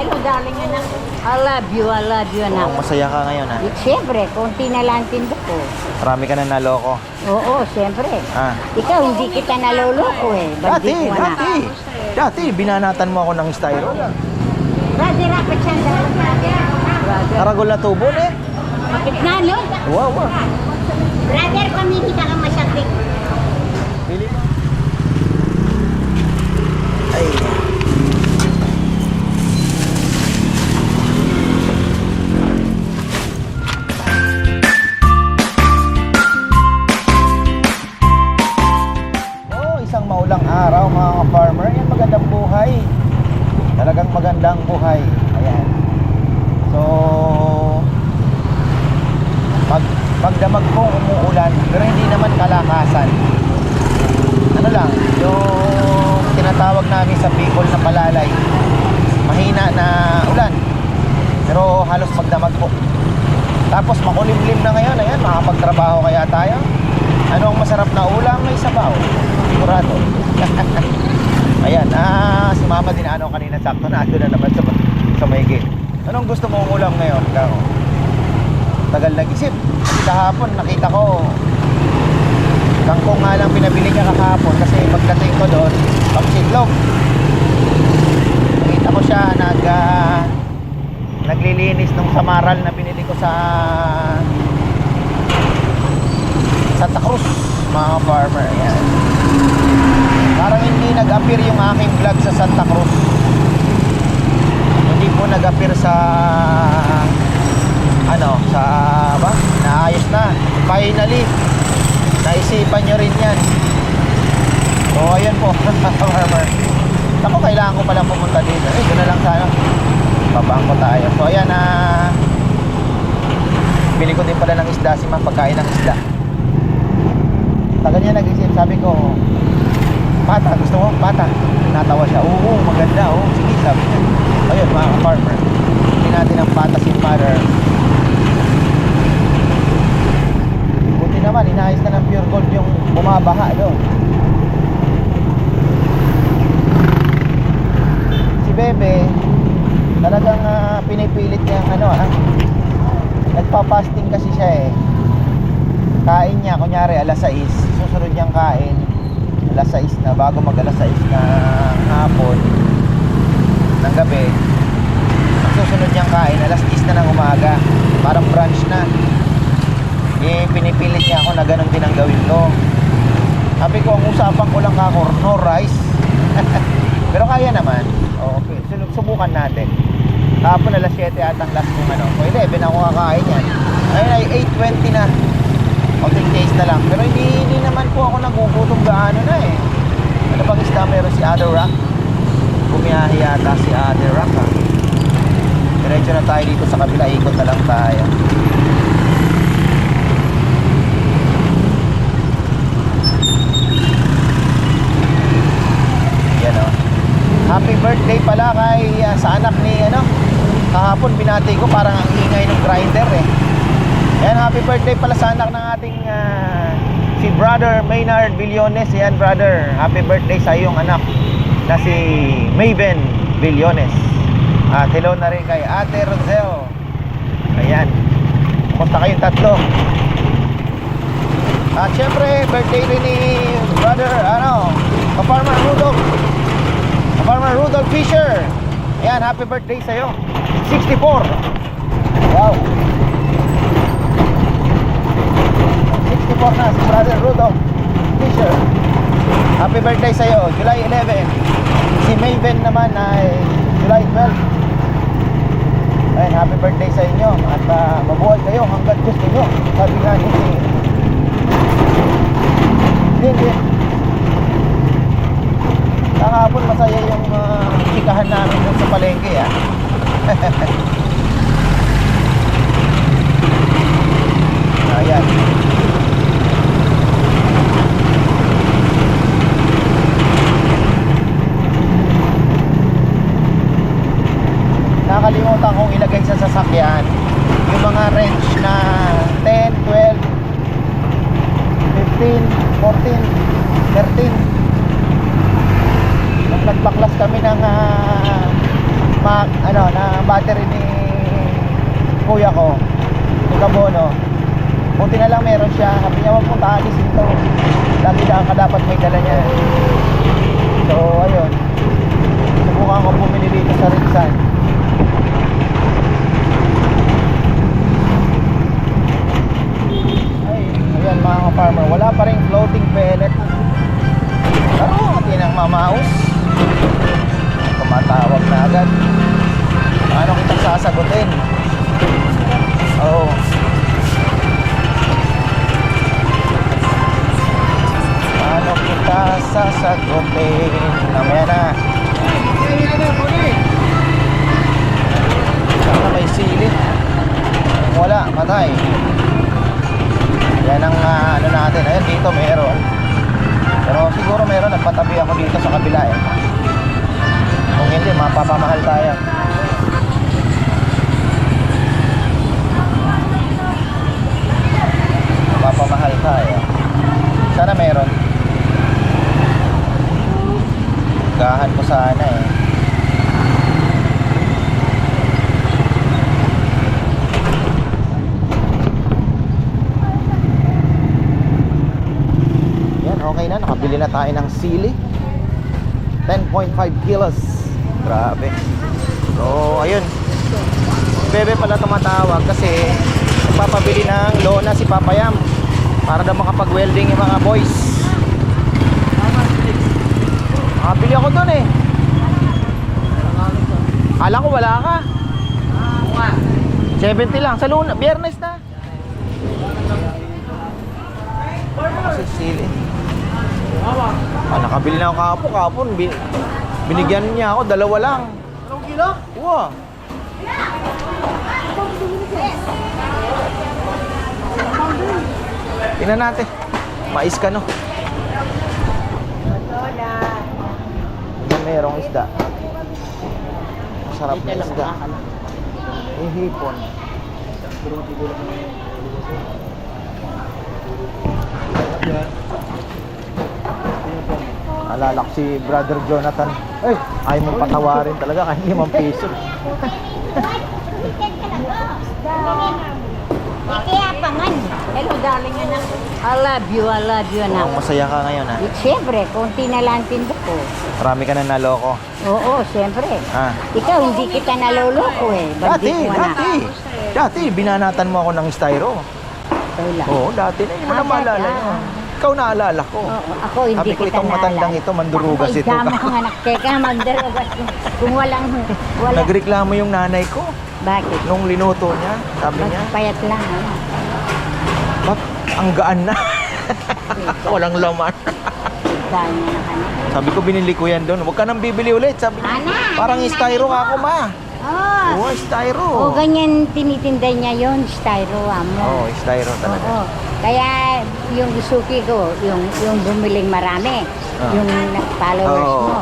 ko, darling anak. I love you, anak. Oh, masaya ka ngayon, ha? Siyempre, konti na lang tindo ko. Marami ka na naloko. Oo, siyempre. Ah. Ikaw, hindi kita naloloko eh. Dati, Bandit mo na. dati, binanatan mo ako ng styro. Brother, rapat siya dahil brother. Karagol na tubo, eh. Bakit na, no? Wow, wow. Brother, pamimita ka masyadong. Pili mo. Ay. Isang maulang araw mga ka-farmer. Yan, magandang buhay. Talagang magandang buhay. Ayan. So, magdamag pong umuulan, pero hindi naman kalakasan. Ano lang, yung tinatawag namin sa Bicol na palalay. Mahina na ulan, pero halos magdamag po. Tapos makulimlim na ngayon. Ayan, makapagtrabaho kaya tayo. Ano ang masarap na ulam? May sabaw. Sigurado. Ayan, si mama din kanina sakto na ando na naman sa may gate. Anong gusto mong ulam ngayon? Ikaw? Tagal nag-isip. Kasi kahapon nakita ko kangkong nga lang pinabili niya kahapon kasi pagdating ko doon, pagsitlog. Nakita ko siya naglilinis ng samaral na binili ko sa Santa Cruz, mga farmer. Ayan. Parang hindi nag-appear yung aking vlog sa Santa Cruz. Hindi po nag-appear sa naayos na. Finally, naisipan nyo rin yan. So, ayan po, farmer. Ako, kailangan ko palang pumunta dito. Doon na lang sana. Babangko tayo. So, ayan, bili ko din pala ng isda si ma, pagkain ng isda. Tagal niya nag-isip, sabi ko, pata, gusto mo? Pata. Natawa siya, oo, maganda, oo. Sige, sabi niya. Ayun, mga farmer, hindi natin ang pata si mother. Buti naman, inayos na ng pure gold yung bumabaha doon. Si Bebe, talagang pinipilit niya nagpa-fasting kasi siya eh. Kain niya, kunyari alas 6, susunod niyang kain alas 6 na, bago mag alas 6 na hapon ng gabi. Ang susunod niyang kain alas 10 na ng umaga, parang brunch na. Pinipilit niya ako na ganun din ang gawin ko. Sabi ko, ang usapan ko lang kako, no rice. Pero kaya naman. Okay, subukan natin. Tapos alas 7 at ang last kong o 11 ako kakain yan. Ayun ay 8:20 na. Konting taste na lang. Pero hindi naman po ako nagugutom gaano na eh. Ano bang isda meron si Other Rock? Bumiyahe yata si Other Rock ha. Diretso na tayo dito sa kabila. Ikot na lang tayo. Yan o. Happy birthday pala kay sa anak ni kahapon binati ko, parang ang ingay ng grinder eh. Yan, happy birthday pala sa anak ng ating si Brother Maynard Villones. Yan, brother, happy birthday sa iyong anak na si Maven Villones. At hello na rin kay Ate Rosel. Ayan, kumusta kayong tatlo? At syempre, birthday rin ni Brother Farmer Rudolph Fisher. Ayan, happy birthday sa'yo. 64. Wow, 64 na si Brother Rudolph Fisher. Happy birthday sa'yo, July 11. Si Maven naman ay July 12. Ayun, happy birthday sa inyo. At mabuhay kayo hanggat gusto nyo. Sabi nga ni Din. Kahapon masaya yung chikahan namin dun sa palengke Ayan. Nakalimutan kong ilagay sa sasakyan yung mga wrench na 10, 12, 15, 14, 13. Nung nagbaklas kami ng battery ni kuya ko, ni Kabono. Buti na lang meron siya. Sabi niya, wag mong taalisin to. Lagi lang ka dapat may dala niya. So, ayun. Subukan ko bumili dito sa Rinsan. Ay, ayan mga ka-farmer. Wala pa rin floating pellet. Pero, tinang mamaus. Tumatawag na agad. Paano kita sasagutin? Oo. Paano kita sasagutin? Namaya na. Sana may silid. Wala, patay. Yan ang ano natin. Ayan, dito meron. Pero siguro meron. Nagpatabi ako dito sa kabila eh. Kung hindi, mapapamahal tayo. Mapapamahal tayo. Sana meron. Gahan ko sana eh. Yan, okay na. Nakabili na tayo ng sili. 10.5 kilos. Grabe. So, ayun. Bebe pala tumatawag kasi nagpapabili ng lona si Papayam para daw makapag-welding yung mga boys. Nakabili ako doon eh. Alam ko wala ka. 70 lang. Sa luna, biyernes na. Kasi sili. Nakabili na ako kahapon. Binigyan niya ako, dalawa lang. 1 kilo? Wow. Tingnan natin. Mais ka no? Yan merong isda. Masarap na isda. Hipon. Alala ko si Brother Jonathan. Ay, ayaw mong patawarin talaga kahit 5 piso. Kaya pa man. Hello, darling anak. I love you, anak. Oh, masaya ka ngayon ha? Siyempre, konti na lang tindo ko. Marami ka na naloko. Oo, siyempre. Ah. Ikaw, hindi kita naloloko eh. Dati, binanatan mo ako ng styro. Ikaw lang. Oo, dati na. Hindi mo na maalala yun. Ikaw naalala ko. Oo, ako hindi Sabi ko, kita itong matandang ito, mandurugas ito. Ay, dama anak. Teka, mandurugas. Kung wala. Nagreklamo yung nanay ko Bakit? nung linuto niya. Sabi niya, Payat lang, ano? ba't ang gaan na? Walang laman. Dahil na anak. Sabi ko, binili ko yan doon. Huwag ka nang bibili ulit. Sabi niya, Anak, parang anak, styro anak. ako, ma. Oo. Oo, styro. O, ganyan tinitinda niya yon styro mo. Oo, styro talaga. Oo. Kaya yung isuki ko, yung bumiling marami, yung followers Oo. mo,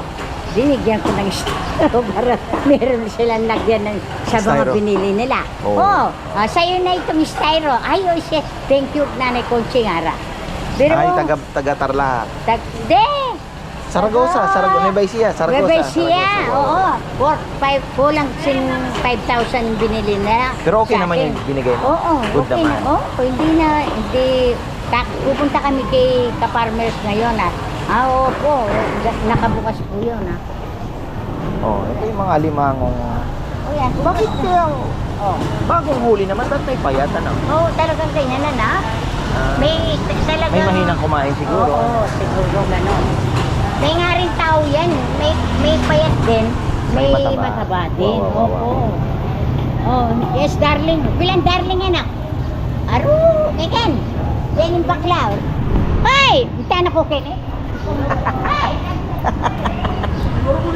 binigyan ko ng styro para meron silang nagyan ng, sa mga Styro. binili nila. Oo. Oh, sa'yo na itong styro. Ay, oh, siya. Thank you, Nanay Conching Ara. Pero, Ay, taga Tarlac. Saragosa, Nueva Ecija, Saragosa. Nueva Ecija, Saragosa, oo. 4,000 kulang 5,000 binili na. Pero okay sa naman akin. yung binigay mo? Oo, Good okay naman. na. Oo, hindi. Pupunta kami kay ka-farmers ngayon opo, nakabukas po yun Oh, ito yung mga limangong. O yan. Bakit kaya Oh. bagong huli naman ba't may payat ano? Oo, talagang ganyan na. May talagang... May mahinang kumain siguro. Oo, siguro gano'n. May nga rin tao yan. May payat din. May May mataba. mataba din. Wow, wow, Opo. wow. Oh, yes, darling. Bilang darling anak. Aro, keken. Yan yung bakla. Ay! Itan ako, keken.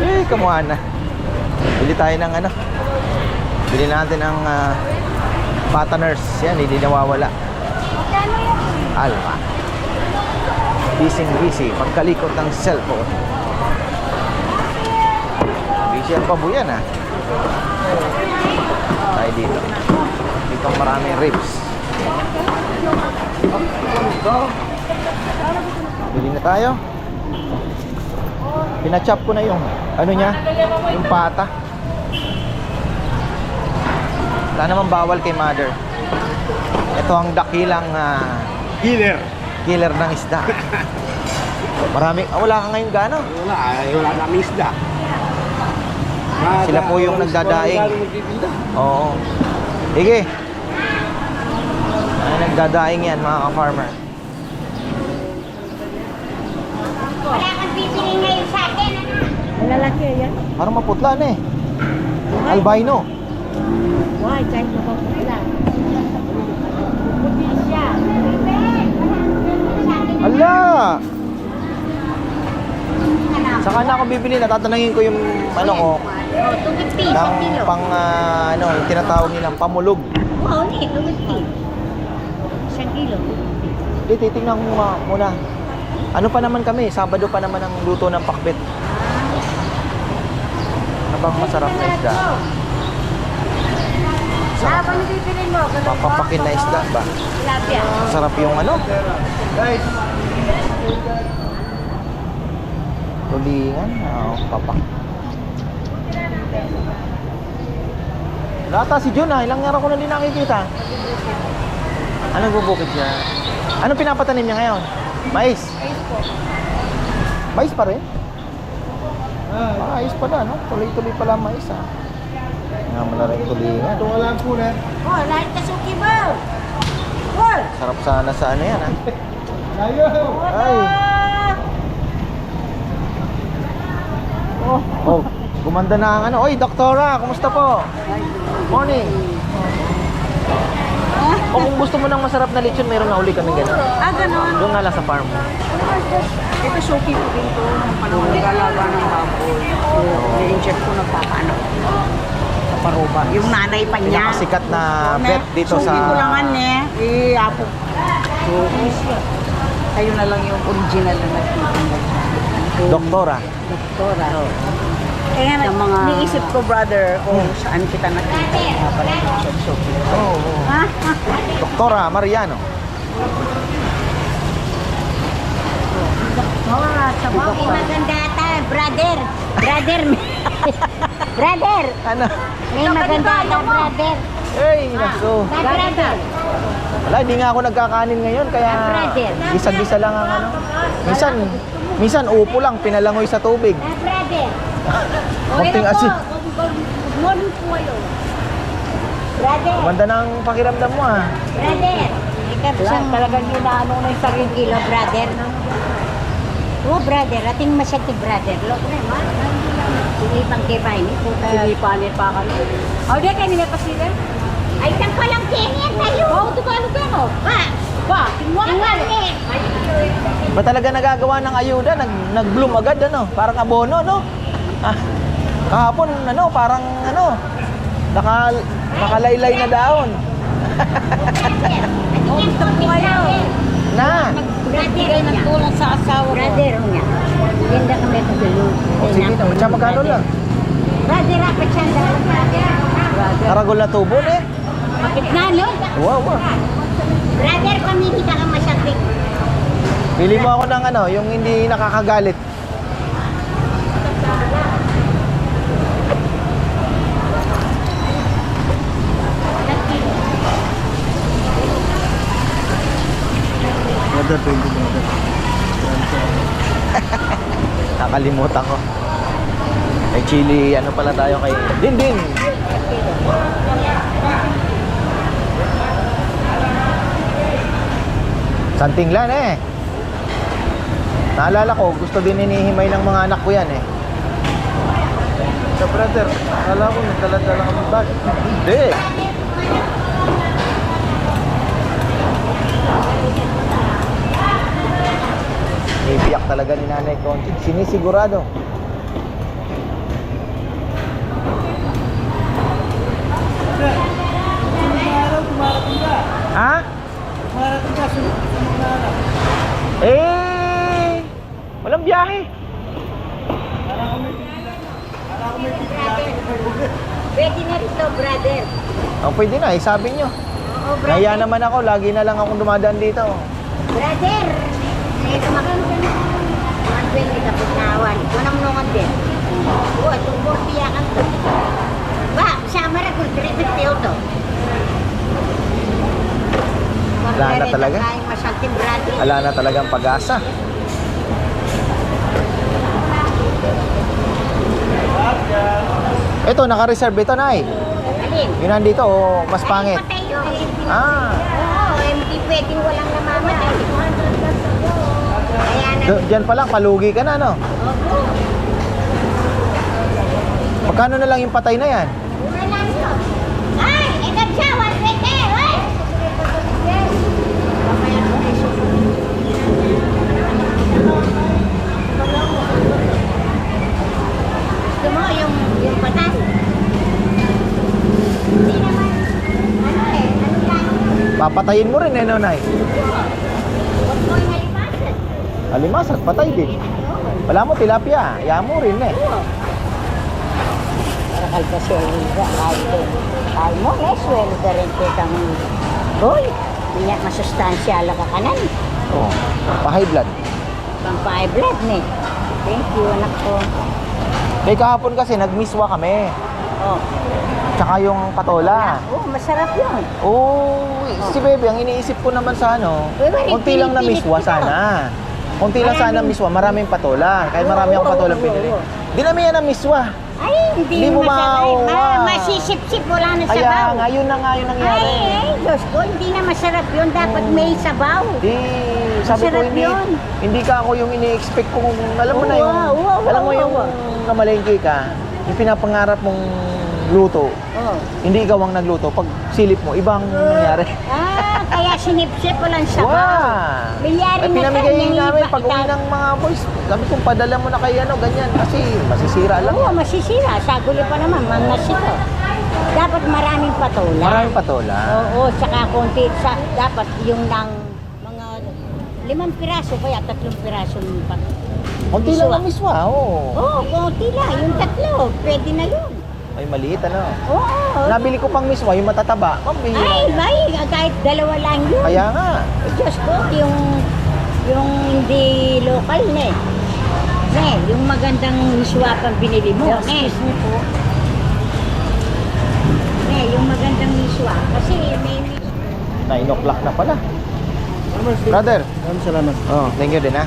Eh, kamuha na. Bili tayo ng ano. Bili natin ang patterners. Yan, hindi nawawala. Magkano yun? Alma. Busy. Pagkalikot ng cellphone. Busy ang pabuyan Tayo dito. Dito maraming ribs. Bili na tayo. Pinachop ko na yung ano niya, yung pata. Wala naman bawal kay mother. Ito ang dakilang killer ng isda. Marami, wala ka ngayon gano? Wala namin isda. Sila po yung nagdadaing. Oo. Sige. Ay, nagdadaing yan mga ka-farmer. Wala kang bibili ngayon sa akin, ano? Lalaki yan. Parang maputla na eh. Albino. Why? Kahit mapapula. Puti siya. Ala! Ano? Saka na ako bibili, natatanungin ko yung ano ko, Oh, 250 isang ng kilo. pang ano, yung tinatawag nilang pamulog. Oo, ni 250. Isang kilo. Hindi, titignan ko muna. Ano pa naman kami, Sabado pa naman ang luto ng pakbet. Ano bang masarap na isda? Habang bibili mo, Papapakin na isda ba? tilapia. Masarap yung ano? Tulingan, papak. Lata si Jun ilang araw ko na din nakikita. Ano bubukid niya? Anong pinapatanim niya ngayon? Mais? Mais pa rin? Ayos pala, no? Tuloy-tuloy pala ang mais, ha? Nga mo na rin tulingan. Oh, lahat ka suki mo. Wol! Sarap sana sa ano yan, ha? Ay! Oh, gumanda na ang ano. Oy, doktora, kumusta po? Morning. O kung gusto mo ng masarap na lechon, mayroon na uli kami gano'n. Ganon. Doon nga lang sa farm. Ito suki ko dito ng panahon nag-alaga ng baboy. I-inject ko nagpapaano. Sa paruba. Yung nanay pa niya. Pinakasikat na vet dito Suki ko lang sa... apo. Kayo na lang yung original na nagtitinda. Doktora. Doktora. Kaya na mga... Niisip ko, brother, kung saan kita nakita. Suki. Oo. Ha? Doktora Mariano. Okay, maganda ata, brother. Brother. Brother. Ano? May maganda ata, brother. Hey, naso. Brother. Wala, hindi nga ako nagkakanin ngayon, kaya Brother. gisa-gisa lang ang ano. Minsan upo lang, pinalangoy sa tubig. Brother. Konting asin. Good morning po kayo. Brother. Ganda ng pakiramdam mo, ah. Brother. Siyang talagang inaano na yung sarili kilo, brother. Oh, brother. Ating masyati, brother. Loko na, ma. Sige, pang kibay ni puta. Sige, panit pa ka. Oh, di kayo nila pa sila? Ay, saan ko lang kinin tayo? Oh, ito ka, ano ka, no? Ba, tingwan eh. Ba talaga nagagawa ng ayuda? Nag-bloom agad, ano? Parang abono, no? Ah, kahapon, ano, parang, ano, nakalaylay na daon. Oh, gusto ko kayo. Na! Brother ng tulong sa asawa ko. Brother niya. Ganda kami sa dalo. O sige na, tsaka magkano lang? Brother, apat siya ang dalo, brother. Karagol na tubo, eh. Bakit na, no? Wow, wow. Brother, pamimita ka masyati. Pili mo ako ng ano, yung hindi nakakagalit. Nakalimutan ko. May chili, ano pala tayo kay Dindin. Santinglan eh. Naalala ko, gusto din inihimay ng mga anak ko yan eh. Sa brother, akala ko nagdala-dala kami bag. Hindi. Iiyak talaga ni Nanay Conchit. Sinisigurado. Ha? Walang biyahe. Pwede na rin to, brother. Oh, pwede na, sabi nyo. Oo, brother. Naya naman ako, lagi na lang akong dumadaan dito. Brother, ay kumakan ka na. 120 ka putawan. Manamnungan din. Oo, itong 40 yakan to. Ba, sama na kung 350 to. Wala na talaga. Kain masyadong brother. Wala na talagang pag-asa. Ito, naka-reserve ito, Nay. Alin? Yun nandito, o mas pangit. Ay, patay yun. Ah, Oo, hindi pwedeng walang namamatay. Kaya na. Diyan pa lang, palugi ka na, no? Opo. Magkano na lang yung patay na yan? Mura lang yun. Ay, edad siya, 120. Ay! Mamaya ko na gusto mo yung patay? Hindi naman. Ano lang. Papatayin mo rin, no, Nay? Huwag mo yung halimasan. Alimasag, patay din. Wala mo, tilapia. Hayaan mo rin, eh. Para kalpaswelda, kahit mo, swelda rin kitang boy. Hindi masustansya ka kanan. Oh, pa-high blood. Pang-high blood ni. Thank you, anak ko. May kahapon kasi, nagmiswa kami. Oh, Tsaka yung patola. oh masarap yun. Oh, si Bebe, ang iniisip ko naman sa ano, konti lang na miswa sana. Konti lang sana miswa, maraming patola. Kahit marami akong patola pinili. Di namin yan ang miswa. Ay, hindi Hindi mo masarap. maawa. Masisip-sip, wala na Kaya sabaw. nga, yun na nga yung nangyari. Ay, Diyos ko, hindi na masarap yun. Dapat may sabaw. Di, sabi ko Masarap yun. hindi ka ako yung ini-expect ko. Alam mo na yung, Oo, alam mo yung namalengke ka, yung pinapangarap mong luto, Oh. hindi ikaw ang nagluto. Pag silip mo, ibang nangyari. Ah, kaya sinipsip, walang sabaw. Wow! Bilyari Ay, na pinamigay yan, namin iba- pag uwi ng mga boys. Sabi kong padala mo na kay ano, ganyan. Kasi masisira lang. Oo, masisira. Saguli pa naman, manas ito. Dapat maraming patola. Maraming patola. Oo, tsaka konti. Dapat yung ng mga 5 piraso, kaya 3 piraso yung pag... Konti lang ang miswa, oo. Oo, konti lang. Yung 3, pwede na yun. Ay, maliit, ano. Oo. Nabili ko pang miswa, yung matataba. Pambihira. Ay, bay, kahit 2 lang yun. Kaya nga. Eh, Diyos ko, yung hindi local ne. Ne, yung magandang miswa pang binili mo. Excuse me po. Ne, yung magandang miswa. Kasi may 9 o'clock na pala. Brother. Salamat. Oh, thank you din, ha.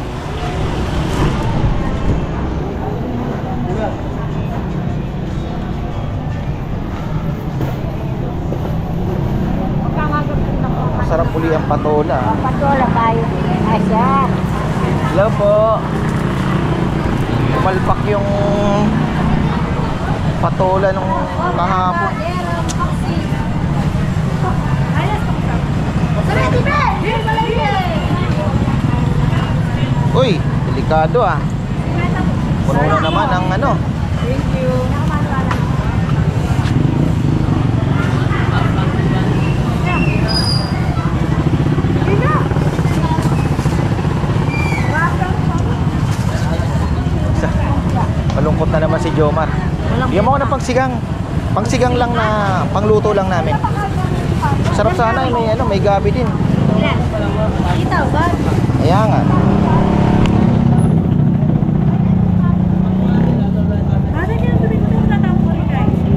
Masarap uli ang patola. patola tayo. Asya. Hello po. Malpak yung patola nung kahapon. Uy, delikado ah. Puno na naman ang ano. Thank you. Malungkot na naman si Jomar. Bigyan mo ako ng pangsigang. Pangsigang lang na pangluto lang namin. Sarap sana may ano, may gabi din. Kita ba? Kaya nga.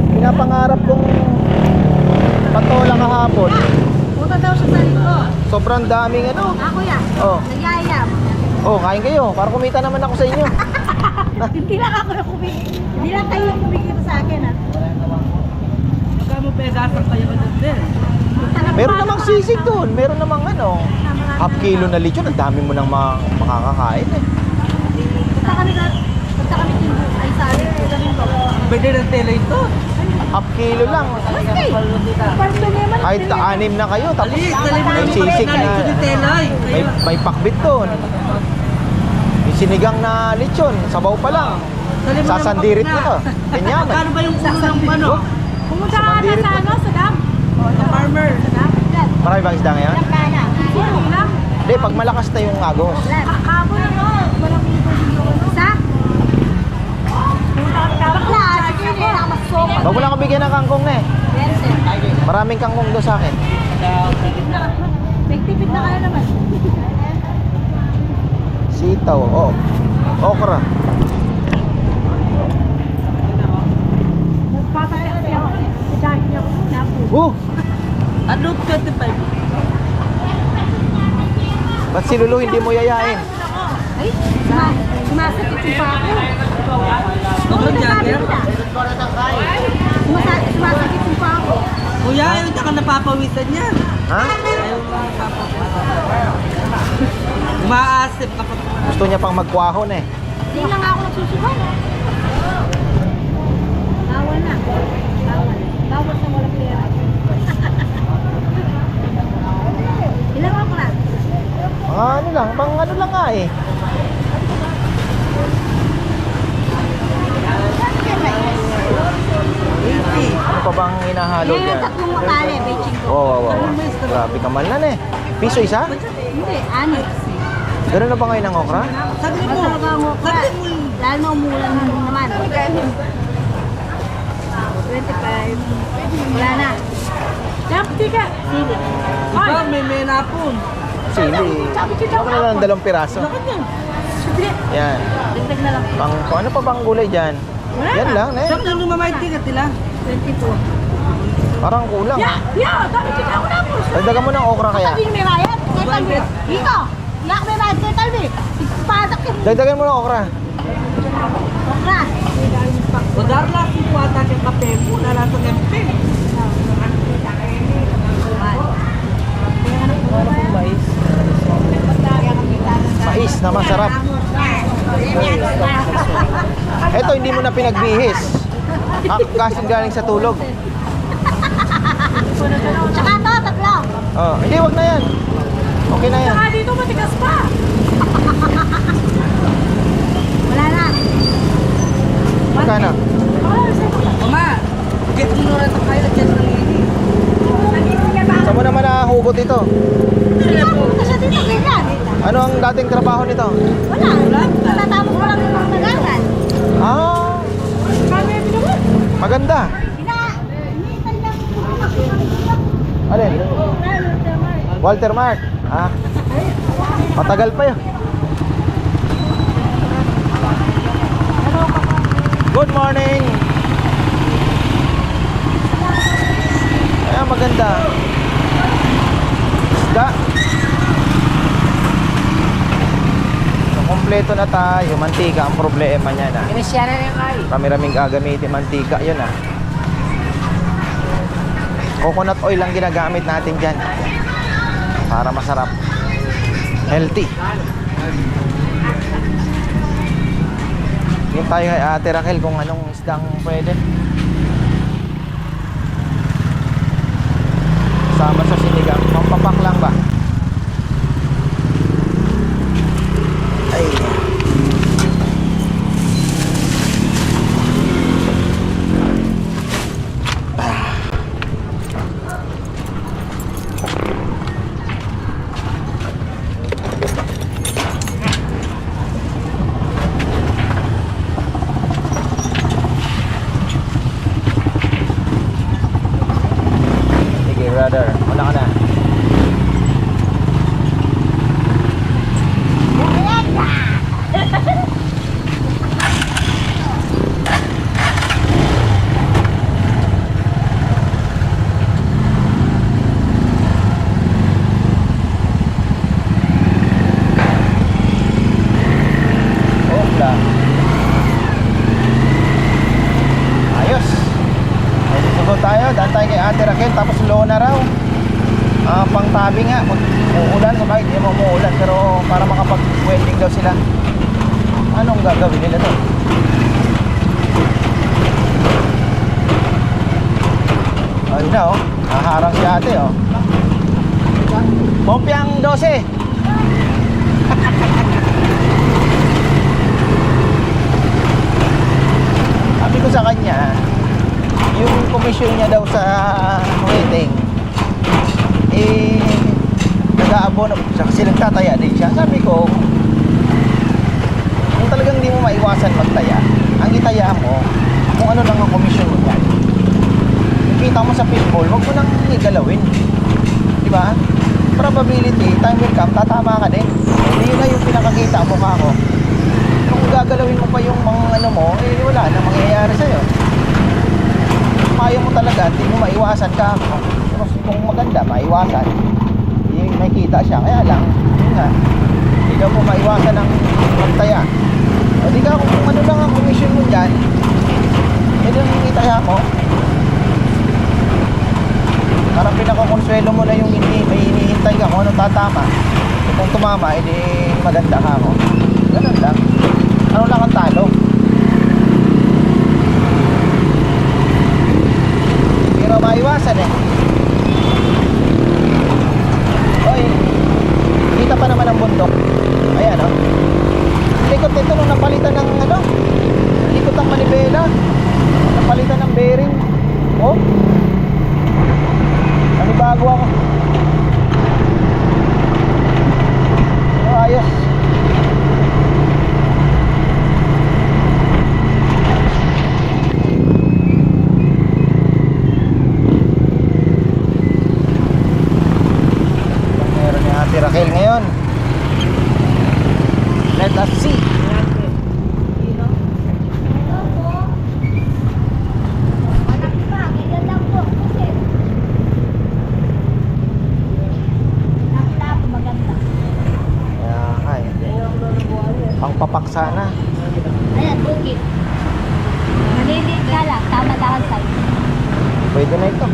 Pinapangarap kong patola kahapon. Punta daw sa sarili ko. Sobrang daming ano. Ako yan. Oh, Nagyayam. oh, kain kayo para kumita naman ako sa inyo. Hindi lang ako na kumikita. Hindi lang kayo kumikita sa akin ha. Magkano pedasan kayo ka din? Meron namang sisig doon. Meron namang ano, half kilo na lechon. Ang dami mo nang makakakain eh. Punta kami ay sa akin. Pwede ng tela ito. Half kilo lang. Kahit 6 na kayo, tapos may sisig na. May pakbit doon. Yung sinigang na lechon, sabaw pa lang. Sasandirit mo to. Kenyaman. Magkano ba yung ulo ng ano? Pumunta ka na sa ano, sa dam. Sa farmer. Marami bang isda ngayon? Kana. Sino lang? Hindi, pag malakas na yung agos. Kabo na no. Malaki po yung sa. Bakla, sige ni namasok. Huwag mo lang ako bigyan ng kangkong na eh. Maraming kangkong doon sa akin. Nagtipid na kayo naman. Sitaw, oh. Okra. Patay ako. Dahil niya ako napo. Oh! Ano 25? Ba't si Lulu hindi mo yayain? Ay, sumasakit yung pa ako. Sobrang jagger. Sumasakit yung pa ako. Kuya, ayaw ka napapawisan yan. Ha? Ayaw ka napapawisan. Umaasip kapag... Gusto niya pang magkwahon eh. Hindi lang ako nagsusukan. Bawal na. Bawal. Bawal sa walang pera. Ilang ako na? Ano lang, pang ano lang nga eh. Ano pa bang hinahalo Yan dyan? yung tatlong makali, betching ko. Wow. Grabe ka man eh. Piso isa? Hindi, ano? Ganun na ba ngayon ang okra? Sabi mo, Masarap ang okra. Lalo na umulan naman. 25. Wala na. Kapti ka. Sili. diba, may menapon. Sili. Ako na lang 2 piraso. Bakit yan? Yan. Dagdag na lang. Ano pa bang gulay dyan? Yan lang, eh. Sabi lang lumamayad ticket nila. 22. Parang kulang. Dami chika ako na po. Dagdagan mo ng okra kaya. Sabi may bayad. Talbi. Dito. Yak may bayad kay Talbi. Patak yun. Dagdagan mo ng okra. Okra. Madarla si Kuwata kay kape mo, nalasang MP. Mais na masarap. Eto, hindi mo na pinagbihis. Kasi galing sa tulog. Tsaka to, tatlo. Oh, hindi, wag na yan. Okay na yan. Dito matigas pa. Wala na. Magkano? Mama, get mo na rin kayo at yan ng ini. Saan mo naman nahugot ito? Punta siya dito, ganyan. Ano ang dating trabaho nito? Wala. Natatapos ko lang yung mga nagaran. Ah, maganda. Initan lang. Alin? Walter Mart. Ah, matagal pa yun. Good morning. Ayan, maganda. Isda. So, kompleto na tayo. Mantika ang problema niya na. Inisyara na yung ay. Kami-raming gagamitin mantika. Yun ah. Coconut oil ang ginagamit natin dyan. Para masarap. Healthy. Yung tayo kay Ate Raquel kung anong isdang pwede. Sama sa sinigang. Pampapak lang ba? Ay. Sige, brother. Una ka na. Opla. Ayos. Ay, susunod tayo. Daan tayo kay Ate Raquel. Tapos low na raw. Pang tabi nga. Uulan. Kahit hindi mo umuulan. Pero para makapag-welding daw sila. Anong gagawin nila to? Ayun na oh. Haharang si ate oh. Pompiang 12. Sabi ko sa kanya, yung komisyon niya daw sa wedding, nag-aabono siya kasi nagtataya din siya. Sabi ko, kung talagang di mo maiwasan magtaya, ang itaya mo, kung ano lang ang komisyon mo yan. Kung kita mo sa fishbowl, wag mo nang igalawin. Di ba? Probability, time will come, tatama ka din. Hindi yun na yung pinakakita mo ka ako. Kung gagalawin mo pa yung mga ano mo, wala na mangyayari sa'yo. Kung ayaw mo talaga, hindi mo maiwasan ka. Kung maganda, maiwasan. May kita siya. Kaya lang, yun nga, hindi ka po maiwasan ng magtaya. O di ka kung ano lang ang commission mo dyan, yun yung itaya mo. Parang pinakakonsuelo mo na yung may hinihintay ka kung anong tatama. Kung tumama, edi maganda ka mo. Ganun lang. Ano lang ang talo? Pero maiwasan eh. Oy, kita pa naman ang bundok. Ayan o. Likot nito nung napalitan ng ano, likot ng manibela, napalitan ng bearing. Oh, bago ako. Oh, ayos. Meron ni Ate Raquel ngayon. Let us see. Papak sana. Ayan, bukit. Malilit ka lang, tama lang sa'yo. Pwede na ito.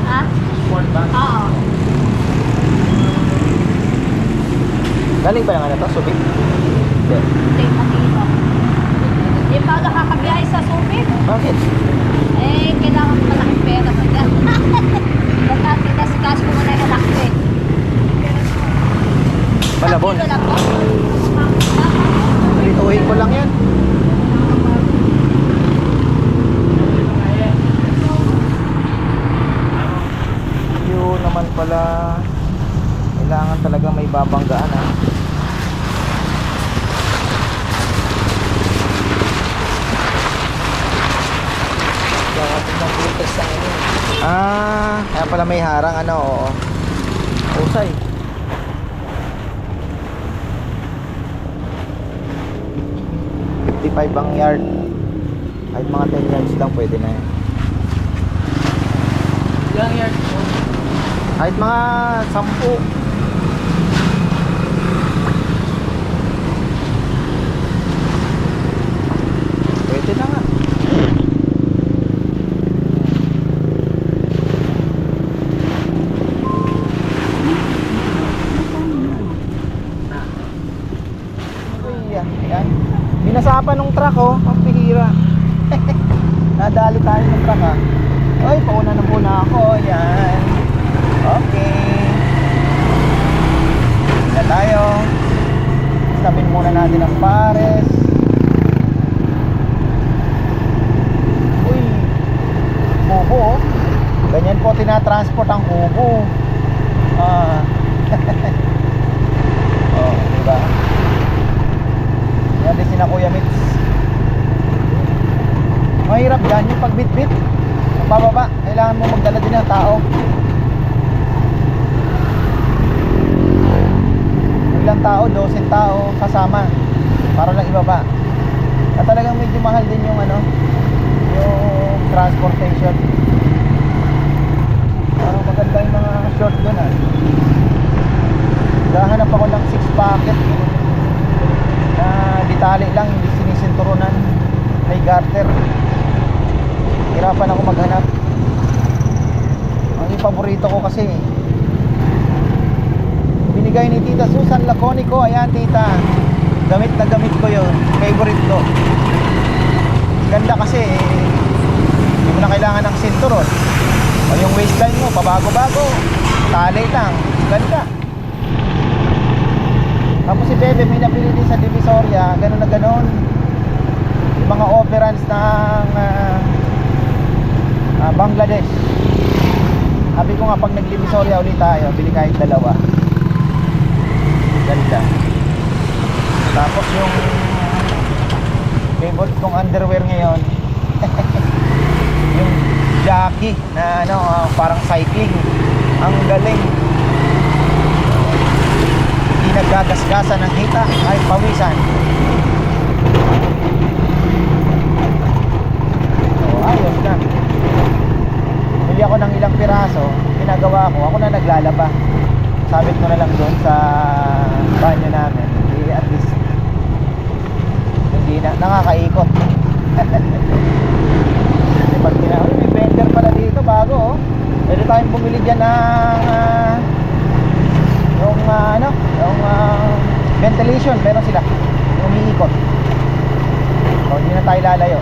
Ha? Oo. Galing ba naman ito? Subic? Hindi. Hindi, makita. Hindi pa ako nakakabiyahe sa Subic. Bakit? Eh, kailangan ko malaking pera sa dyan. Baka tinasikas ko muna yung anak ko eh. Malabon. Kilo lang po. Lituhin ko lang yan. Yun naman pala. Kailangan talaga may babanggaan ha. Kaya pala may harang ano, oo. Usay. Ang yard. Kahit mga 10 yards lang pwede na yan. Ilang yards po? Kahit mga 10. Pwede na nga. Yan. Binasapan ng truck oh, ang pihira. Nadali tayo ng truck ah. Ay, pauna na muna ako. Yan. Okay. Na tayo. Sabin muna natin ang pares. Uy, kubo oh. Ganyan po tinatransport ang kubo. Oh, diba? Yan din sina Kuya Mitz. Mahirap yan yung pagbitbit. Ang bababa, kailangan mo magdala din ng tao. Ilang tao, 12 tao kasama para lang ibaba. At talagang medyo mahal din yung ano, yung transportation. Maganda yung mga short doon ah. Gahanap ako ng 6 packet na ditali lang, hindi sinisinturunan, may garter. Hirapan ako maghanap. Ang ipaborito ko kasi binigay ni Tita Susan Laconico. Ayan tita, gamit na gamit ko yun, favorite ko. Ganda kasi hindi mo na kailangan ng sinturon o yung waistline mo pabago-bago, tali lang, ganda. Tapos si Bebe may napili din sa Divisoria, ganun na ganun. Yung mga operants ng Bangladesh. Sabi ko nga pag nag-Divisoria ulit tayo, bili kahit dalawa. Ganda. Tapos yung favorite kong underwear ngayon yung jockey na ano, parang cycling. Ang galing. Hindi naggagasgasan ng hita kahit pawisan. So ayos na. Bili ako ng ilang piraso. Ginagawa ko, ako na naglalaba. sabit ko na lang doon sa banyo namin. At least hindi na nakakaikot. Kasi pag may vendor pala dito bago, oh. Pwede tayong bumili dyan ng yung ventilation, meron sila yung umiikot. So hindi na tayo lalayo,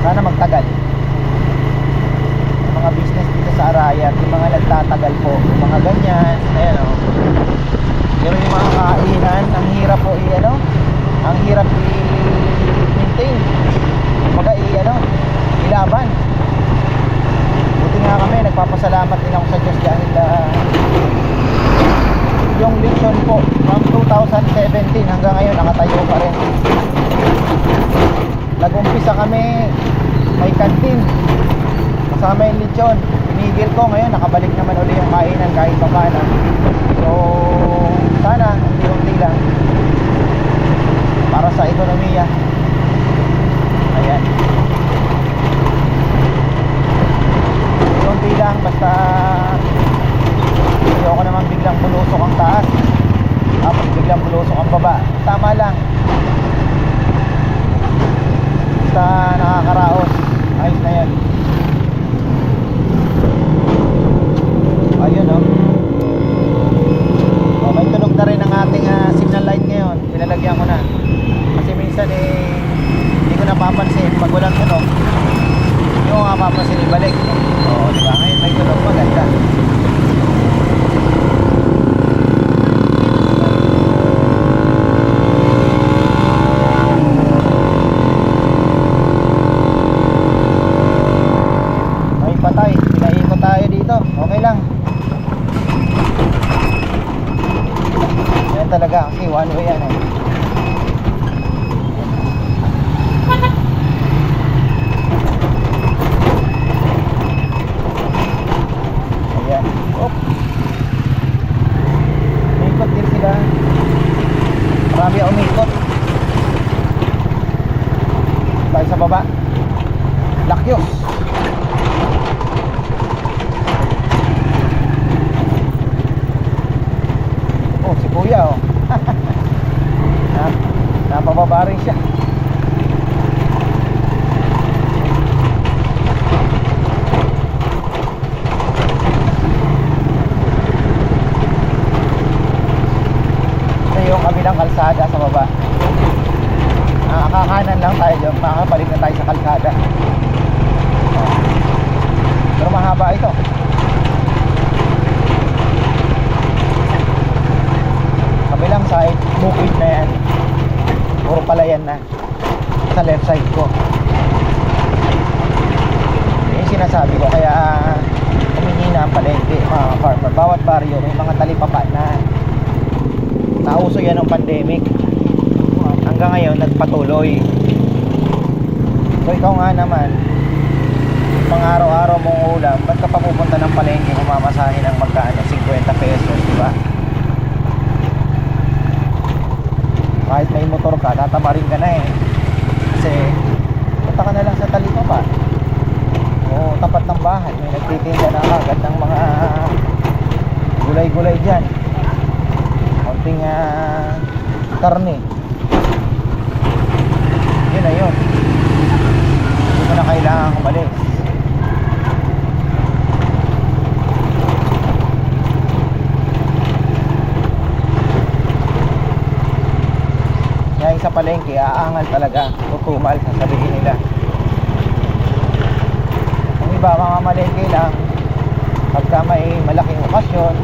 sana magtagal yung mga business dito sa Arayat, yung mga nagtatagal po, yung mga ganyan, ayan o. Pero yung mga kainan, ang hirap po ang hirap i-maintain, kumbaga ilaban. Buti nga kami, nagpapasalamat din ako sa Diyos dahil yung lechon po from 2017 hanggang ngayon nakatayo pa rin. Nag-umpisa kami, may kantin kasama yung lechon, pinigil ko, ngayon nakabalik naman uli yung kainan kahit pa paano. So sana unti-unti lang para sa ekonomiya. Ayan, unti lang, basta ayoko naman biglang bulusok ang taas tapos biglang bulusok ang baba, tama lang, basta nakakaraos, ayos na yan. Ayun may tunog na rin ang ating signal light ngayon, pinalagyan ko na kasi minsan hindi ko napapansin pag walang tunog, hindi ko nga papansin ibalik. Diba ngayon may tunog, maganda. May patay, pinaikot tayo dito, okay lang. Yan talaga kasi one way yan Ayan. Umikot din sila. Marami ang umikot. Tayo sa baba. Lakyos. Si kuya napababa rin siya. Ito yung kabilang kalsada sa baba. Kakanan lang tayo dyan, makakabalik na tayo sa kalsada. Pero mahaba ito. Kabilang side, bukid na yan, puro palayan na sa left side ko. Yung sinasabi ko, kaya humihina ang palengke, mga farmer. Bawat baryo may mga talipapa na nauso yan ng pandemic, hanggang ngayon nagpatuloy. So ikaw nga naman, pang araw-araw mong ulam, ba't ka pa pupunta ng palengke kung mamasahin ng magkano, 50 pesos, diba? Kahit may motor ka, tatamarin ka na kasi punta ka na lang sa talipapa o tapat ng bahay, may nagtitinda na agad ng mga gulay-gulay dyan, konting karne, yun na yun, hindi mo na kailangan kumalis. Kaya sa palengke, aangal talaga, tutumal, sasabihin nila. Kung iba mga malengke lang, pagka may malaking okasyon,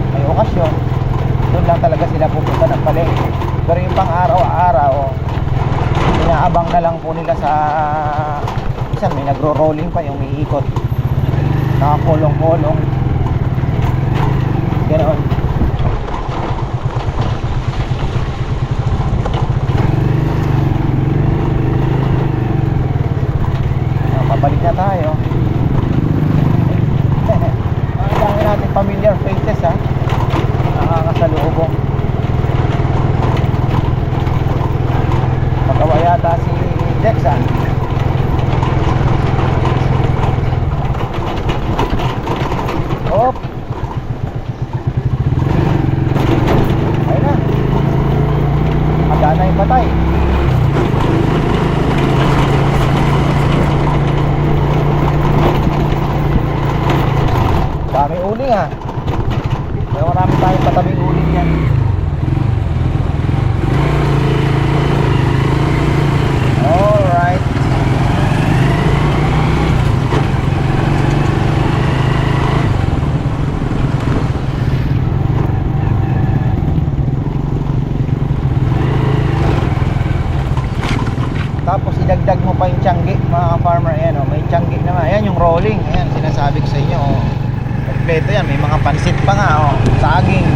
doon lang talaga sila pupunta ng palengke. Pero yung pang araw-araw, inaabang na lang po nila sa minsan may nagro-rolling pa, yung may ikot, nakakulong-kulong, ganoon. Pabalik na tayo. Ang dami natin familiar faces, nakakasalubong. Magawa yata si Dex, Op. tianggi mga farmer. Ayan, oh, may tianggi naman. Ayan yung rolling. Ayan, sinasabi ko sa inyo. Oh. Kompleto yan. May mga pansit pa nga. Oh. Saging.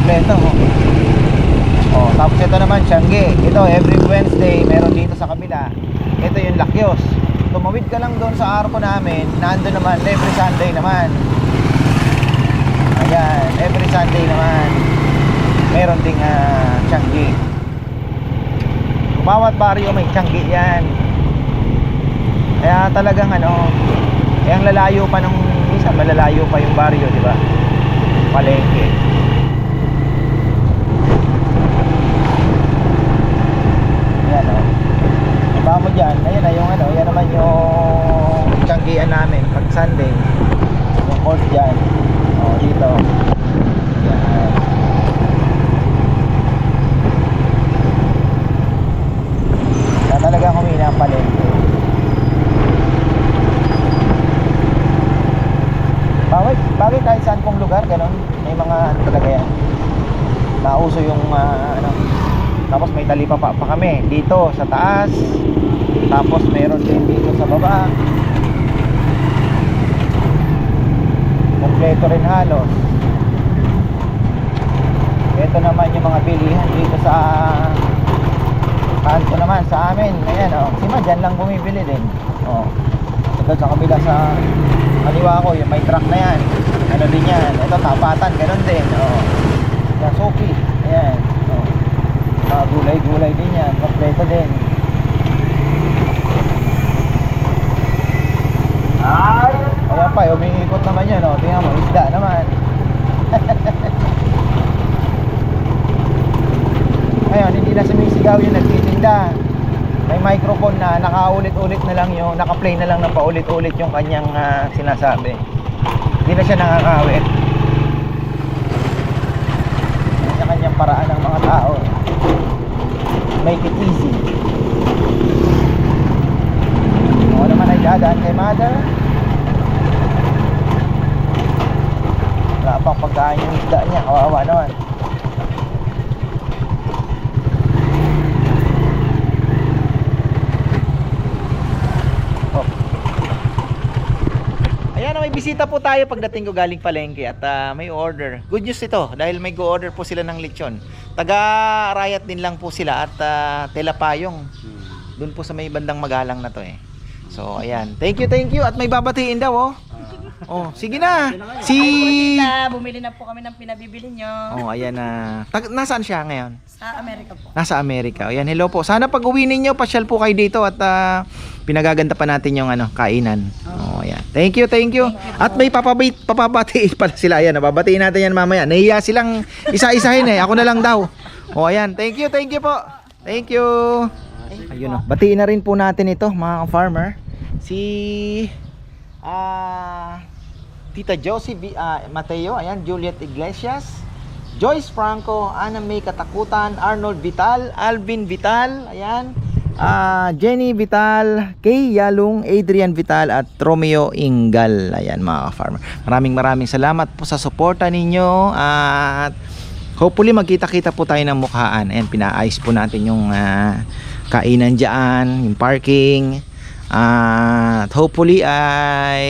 Kompleto. Oh. Oh, tapos ito naman tianggi. Ito every Wednesday meron dito sa kabila. Ito yung lakyos. Tumawid ka lang doon sa arko namin. Nando naman every Sunday naman. Ayan, every Sunday naman meron ding tianggi. Bawat baryo may tianggi yan. Kaya talagang ang lalayo pa ng minsan malalayo pa yung baryo, di ba? Palengke. Ayan o. Iba mo dyan, ayan na yung yan naman yung tianggian namin pag Sunday. Yung court dyan. O, dito. Ayan. Kaya talagang humina ang palengke. Bagay kahit saan pong lugar, ganun. May mga talaga yan. Nauso yung tapos may talipa pa kami dito sa taas. Tapos meron din dito sa baba. Kompleto rin halos. Ito naman yung mga bilihan dito sa kanto naman sa amin. Ayan si Ma dyan lang bumibili din. Ito sa kabila sa kaliwa ko, yung may truck na yan. Ano din yan. Ito tapatan, ganun din. Yan, Sophie. Ayan. Gulay-gulay din yan. Kompleto din. Ayan pa, umiikot naman yan. Tingnan mo, isda naman. Ngayon, hindi na sumisigaw yung nagtitinda. May microphone na nakaulit-ulit na lang yung naka-play na lang na paulit-ulit yung kanyang sinasabi. Hindi na siya nakakawit. Kanya-kanyang paraan ng mga tao. Make it easy. Ako naman ay dadaan kay Mother. Wala pang pagkain yung isda niya. Kawawa naman. May bisita po tayo pagdating ko galing palengke at may order. Good news ito dahil may go-order po sila ng lechon. Taga-Arayat din lang po sila at Telapayong. Doon po sa may bandang Magalang na to eh. So ayan. Thank you at may babatiin daw sige na. Bumili na po kami ng pinabibili nyo. Ayan na. Nasaan siya ngayon? Sa Amerika po. Nasa Amerika. Ayan, hello po. Sana pag uwi ninyo, pasyal po kayo dito at pinagaganda pa natin yung kainan. Ayan. Thank you. At may papabati pala sila. Ayan, nababatiin natin yan mamaya. Nahiya silang isa-isahin eh. Ako na lang daw. Ayan. Thank you po. Thank you. Ayun batiin na rin po natin ito, mga farmer. Si Tita Josie Mateo, ayan, Juliet Iglesias, Joyce Franco, Ana May Katakutan, Arnold Vital, Alvin Vital, ayan, Jenny Vital, Kay Yalung, Adrian Vital at Romeo Ingal. Ayan mga farmer. Maraming salamat po sa suporta ninyo at hopefully magkita-kita po tayo ng mukhaan. Ayan, pinaayos po natin yung kainan dyan, yung parking. At hopefully ay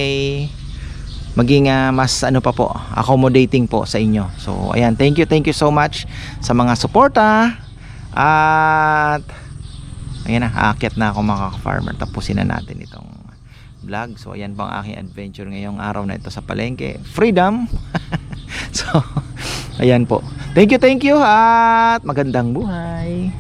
maging mas pa po, accommodating po sa inyo. So ayan, thank you so much sa mga suporta. At ayan aakyat na ako mga farmer. Tapusin na natin itong vlog. So ayan bang aking adventure ngayong araw na ito sa palengke. Freedom. So ayan po. Thank you at magandang buhay.